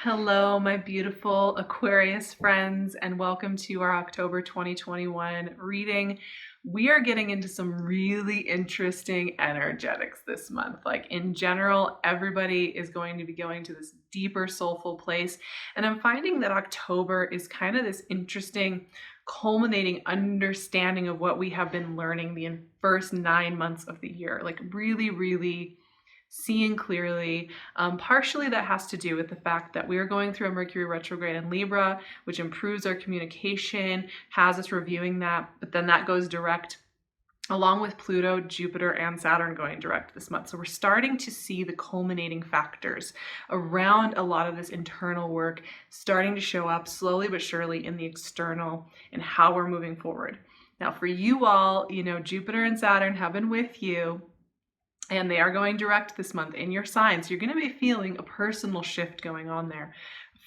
Hello, my beautiful Aquarius friends, and welcome to our October 2021 reading. We are getting into some really interesting energetics this month. Like in general, everybody is going to be going to this deeper soulful place. And I'm finding that October is kind of this interesting culminating understanding of what we have been learning the first 9 months of the year. Like really seeing clearly. Partially that has to do with the fact that we are going through a Mercury retrograde in Libra, which improves our communication, has us reviewing that, but then that goes direct along with Pluto, Jupiter, and Saturn going direct this month. So we're starting to see the culminating factors around a lot of this internal work starting to show up slowly but surely in the external and how we're moving forward. Now for you all, Jupiter and Saturn have been with you, and they are going direct this month in your sign. So you're going to be feeling a personal shift going on there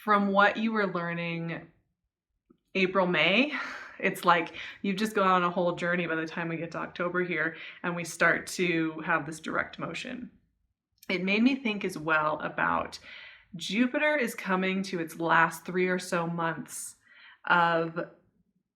from what you were learning April, May. It's like you've just gone on a whole journey by the time we get to October here and we start to have this direct motion. It made me think as well about Jupiter is coming to its last 3 or so months of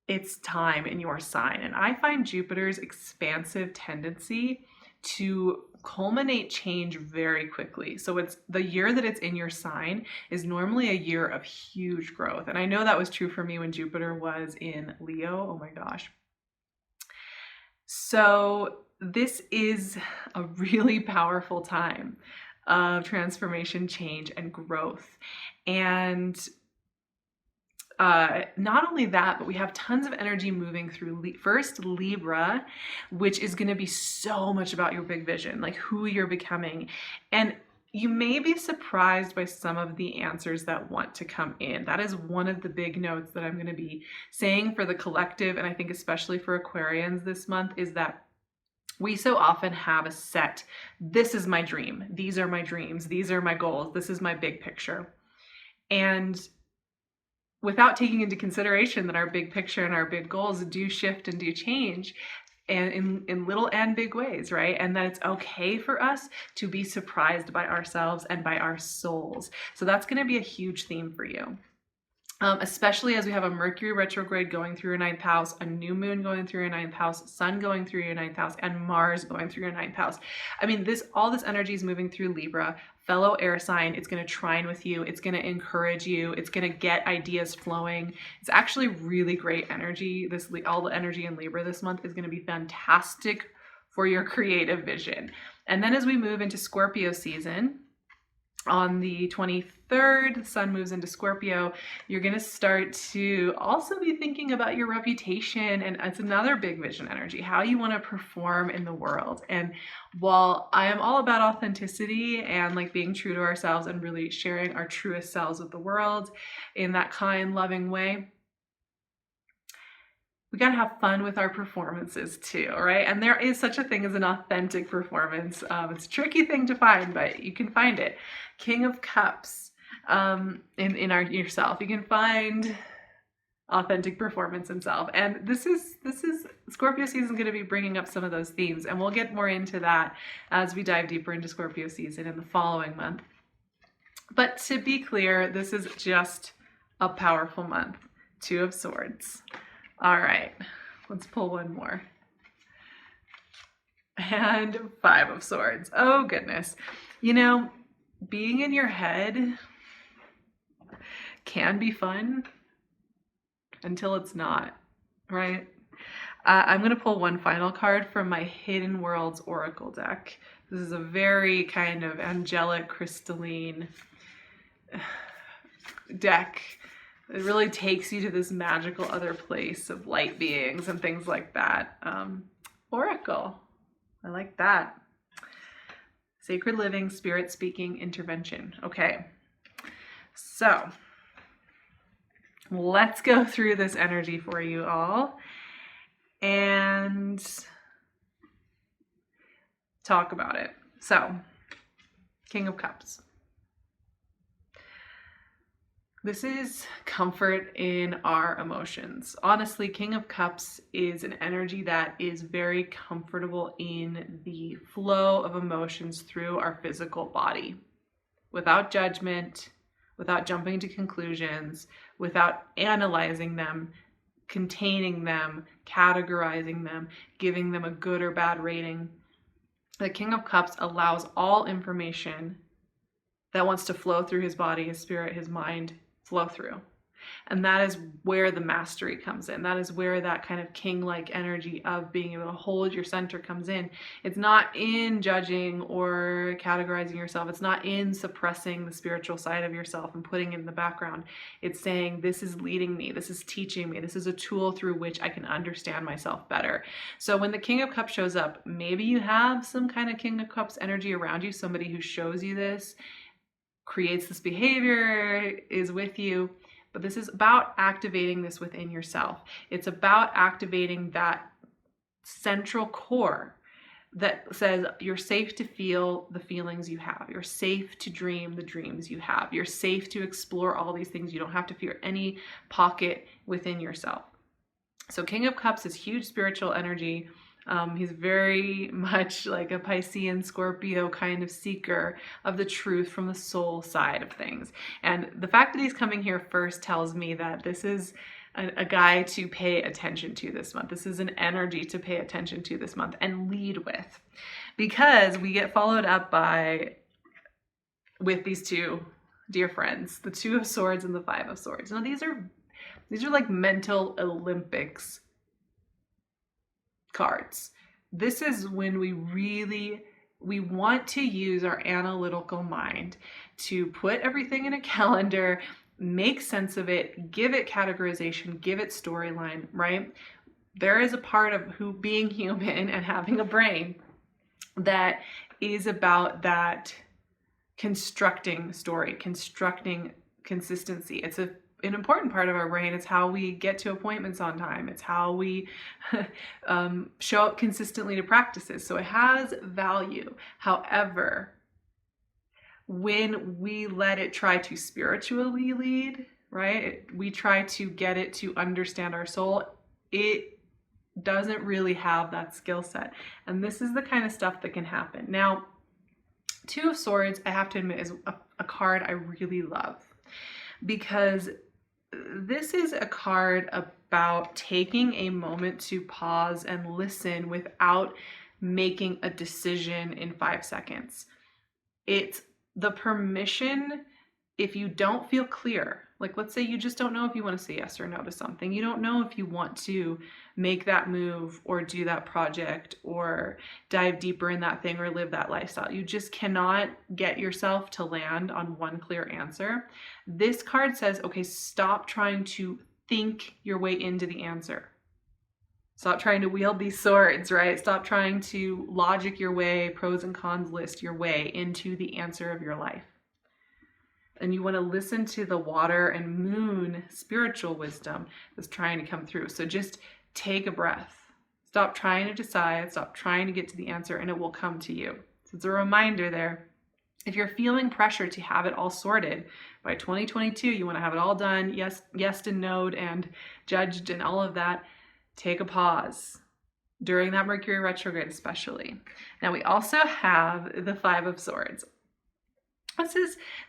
its time in your sign. And I find Jupiter's expansive tendency to culminate change very quickly. So it's the year that it's in your sign is normally a year of huge growth. And I know that was true for me when Jupiter was in Leo. Oh my gosh. So this is a really powerful time of transformation, change, and growth. And not only that, but we have tons of energy moving through first Libra, which is going to be so much about your big vision, like who you're becoming. And you may be surprised by some of the answers that want to come in. That is one of the big notes that I'm going to be saying for the collective, and I think especially for Aquarians this month, is that we so often have a set, this is my dream, these are my dreams, these are my goals, this is my big picture. And without taking into consideration that our big picture and our big goals do shift and do change, and in little and big ways, right? And that it's okay for us to be surprised by ourselves and by our souls. So that's going to be a huge theme for you. Especially as we have a Mercury retrograde going through your 9th house, a new moon going through your 9th house, sun going through your 9th house, and Mars going through your 9th house. I mean, all this energy is moving through Libra, fellow air sign. It's going to trine with you. It's going to encourage you. It's going to get ideas flowing. It's actually really great energy. All the energy in Libra this month is going to be fantastic for your creative vision. And then as we move into Scorpio season, on the 23rd, the sun moves into Scorpio. You're going to start to also be thinking about your reputation, and it's another big vision energy, how you want to perform in the world. And while I am all about authenticity and like being true to ourselves and really sharing our truest selves with the world in that kind, loving way, we got to have fun with our performances too, right? And there is such a thing as an authentic performance. It's a tricky thing to find, but you can find it. King of Cups in yourself. You can find authentic performance in self. And this is Scorpio season going to be bringing up some of those themes, and we'll get more into that as we dive deeper into Scorpio season in the following month. But to be clear, this is just a powerful month. 2 of Swords. All right, let's pull one more. And 5 of Swords. Oh, goodness. Being in your head can be fun until it's not, right? I'm going to pull one final card from my Hidden Worlds Oracle deck. This is a very kind of angelic, crystalline deck. It really takes you to this magical other place of light beings and things like that. Oracle, I like that. Sacred living, spirit speaking, intervention. Okay, so let's go through this energy for you all and talk about it. So, King of Cups. This is comfort in our emotions. Honestly, King of Cups is an energy that is very comfortable in the flow of emotions through our physical body, without judgment, without jumping to conclusions, without analyzing them, containing them, categorizing them, giving them a good or bad rating. The King of Cups allows all information that wants to flow through his body, his spirit, his mind, flow through. And that is where the mastery comes in. That is where that kind of king-like energy of being able to hold your center comes in. It's not in judging or categorizing yourself. It's not in suppressing the spiritual side of yourself and putting it in the background. It's saying, this is leading me. This is teaching me. This is a tool through which I can understand myself better. So when the King of Cups shows up, maybe you have some kind of King of Cups energy around you, somebody who shows you this, creates this behavior, is with you. But this is about activating this within yourself. It's about activating that central core that says you're safe to feel the feelings you have. You're safe to dream the dreams you have. You're safe to explore all these things. You don't have to fear any pocket within yourself. So King of Cups is huge spiritual energy. He's very much like a Piscean Scorpio kind of seeker of the truth from the soul side of things. And the fact that he's coming here first tells me that this is a guy to pay attention to this month. This is an energy to pay attention to this month and lead with, because we get followed up with these two dear friends, the Two of Swords and the Five of Swords. Now these are like mental Olympics cards. This is when we want to use our analytical mind to put everything in a calendar, make sense of it, give it categorization, give it storyline, right? There is a part of being human and having a brain that is about that constructing story, constructing consistency. It's an important part of our brain. It's how we get to appointments on time. It's how we show up consistently to practices. So it has value. However, when we let it try to spiritually lead, right? We try to get it to understand our soul. It doesn't really have that skill set. And this is the kind of stuff that can happen. Now, Two of Swords, I have to admit, is a card I really love, because this is a card about taking a moment to pause and listen without making a decision in 5 seconds. It's the permission, if you don't feel clear, like let's say you just don't know if you want to say yes or no to something. You don't know if you want to make that move or do that project or dive deeper in that thing or live that lifestyle. You just cannot get yourself to land on one clear answer. This card says, okay, stop trying to think your way into the answer. Stop trying to wield these swords, right? Stop trying to logic your way, pros and cons list your way into the answer of your life. And you want to listen to the water and moon spiritual wisdom that's trying to come through. So just take a breath. Stop trying to decide. Stop trying to get to the answer, and it will come to you. So it's a reminder there. If you're feeling pressure to have it all sorted by 2022, you want to have it all done, yes and no'd and judged and all of that, take a pause during that Mercury retrograde especially. Now we also have the Five of Swords.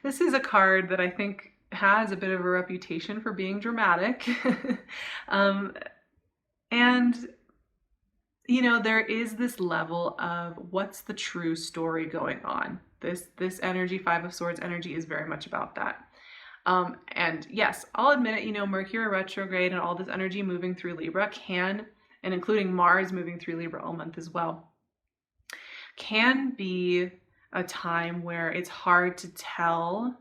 This is a card that I think has a bit of a reputation for being dramatic. And, you know, there is this level of what's the true story going on. This energy, Five of Swords energy, is very much about that. And yes, I'll admit it, you know, Mercury retrograde and all this energy moving through Libra can, and including Mars moving through Libra all month as well, can be a time where it's hard to tell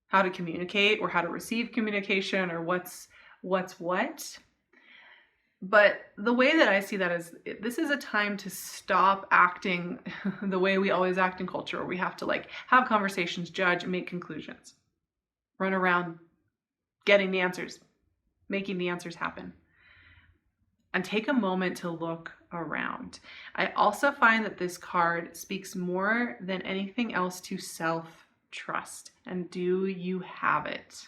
how to communicate or how to receive communication or what's what. But the way that I see that is, this is a time to stop acting the way we always act in culture, where we have to like have conversations, judge, and make conclusions, run around getting the answers, making the answers happen, and take a moment to look around. I also find that this card speaks more than anything else to self-trust. And do you have it?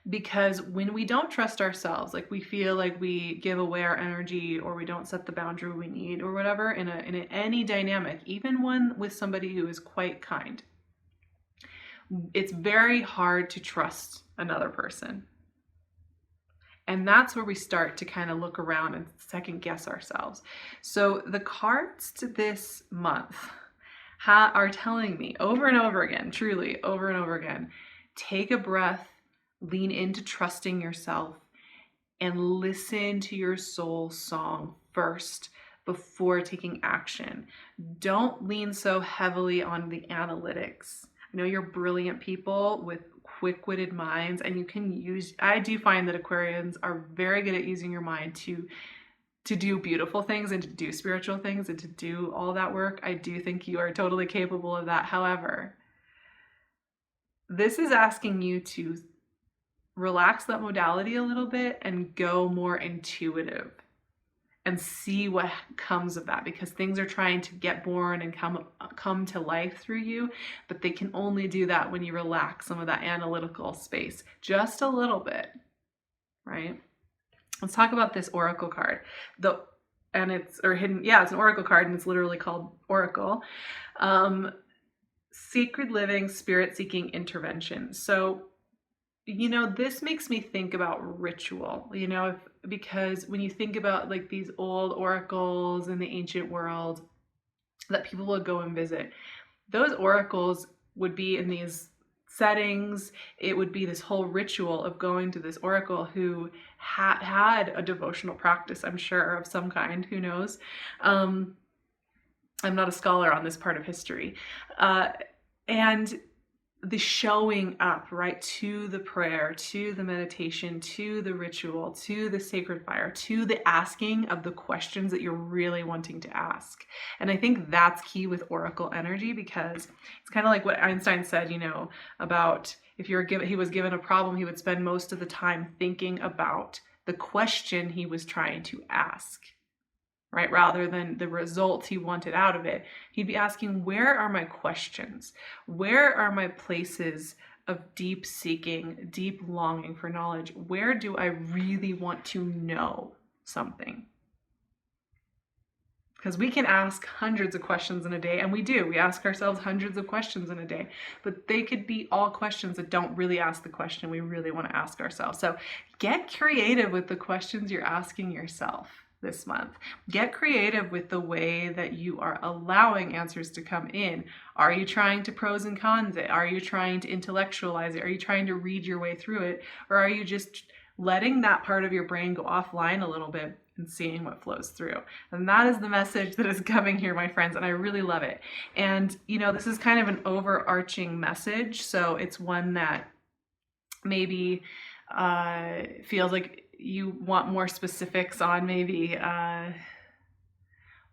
Because when we don't trust ourselves, like we feel like we give away our energy or we don't set the boundary we need or whatever in any dynamic, even one with somebody who is quite kind, it's very hard to trust another person. And that's where we start to kind of look around and second guess ourselves. So the cards to this month are telling me over and over again, truly over and over again, take a breath, lean into trusting yourself, and listen to your soul song first before taking action. Don't lean so heavily on the analytics. I know you're brilliant people with quick-witted minds, and you can use, I do find that Aquarians are very good at using your mind to do beautiful things and to do spiritual things and to do all that work. I do think you are totally capable of that. However, this is asking you to relax that modality a little bit and go more intuitive and see what comes of that, because things are trying to get born and come to life through you, but they can only do that when you relax some of that analytical space just a little bit, right? Let's talk about this oracle card. It's an oracle card, and it's literally called Oracle. Sacred living, spirit-seeking intervention. So, this makes me think about ritual, because when you think about like these old oracles in the ancient world that people would go and visit, those oracles would be in these settings. It would be this whole ritual of going to this oracle who had a devotional practice, I'm sure, of some kind, who knows. I'm not a scholar on this part of history. And the showing up, right, to the prayer, to the meditation, to the ritual, to the sacred fire, to the asking of the questions that you're really wanting to ask. And I think that's key with oracle energy, because it's kind of like what Einstein said, about if he was given a problem, he would spend most of the time thinking about the question he was trying to ask, right? Rather than the result he wanted out of it. He'd be asking, where are my questions? Where are my places of deep seeking, deep longing for knowledge? Where do I really want to know something? Because we can ask hundreds of questions in a day, and we do. We ask ourselves hundreds of questions in a day, but they could be all questions that don't really ask the question we really want to ask ourselves. So get creative with the questions you're asking yourself this month. Get creative with the way that you are allowing answers to come in. Are you trying to pros and cons it? Are you trying to intellectualize it? Are you trying to read your way through it? Or are you just letting that part of your brain go offline a little bit and seeing what flows through? And that is the message that is coming here, my friends, and I really love it. And this is kind of an overarching message, so it's one that maybe feels like you want more specifics on, maybe a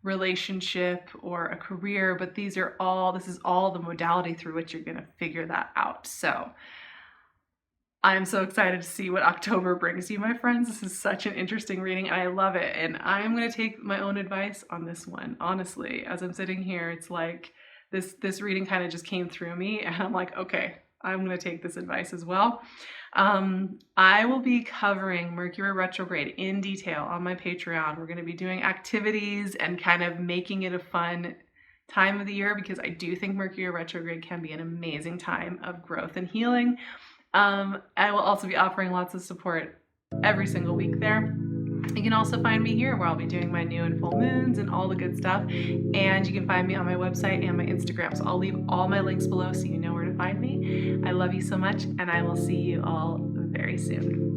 relationship or a career, but this is all the modality through which you're going to figure that out. So I'm so excited to see what October brings you, my friends. This is such an interesting reading, and I love it. And I'm going to take my own advice on this one. Honestly, as I'm sitting here, it's like this reading kind of just came through me, and I'm like, okay, I'm going to take this advice as well. I will be covering Mercury retrograde in detail on my Patreon. We're going to be doing activities and kind of making it a fun time of the year, because I do think Mercury retrograde can be an amazing time of growth and healing. I will also be offering lots of support every single week there. You can also find me here, where I'll be doing my new and full moons and all the good stuff. And you can find me on my website and my Instagram. So I'll leave all my links below so you know where to find me. I love you so much, and I will see you all very soon.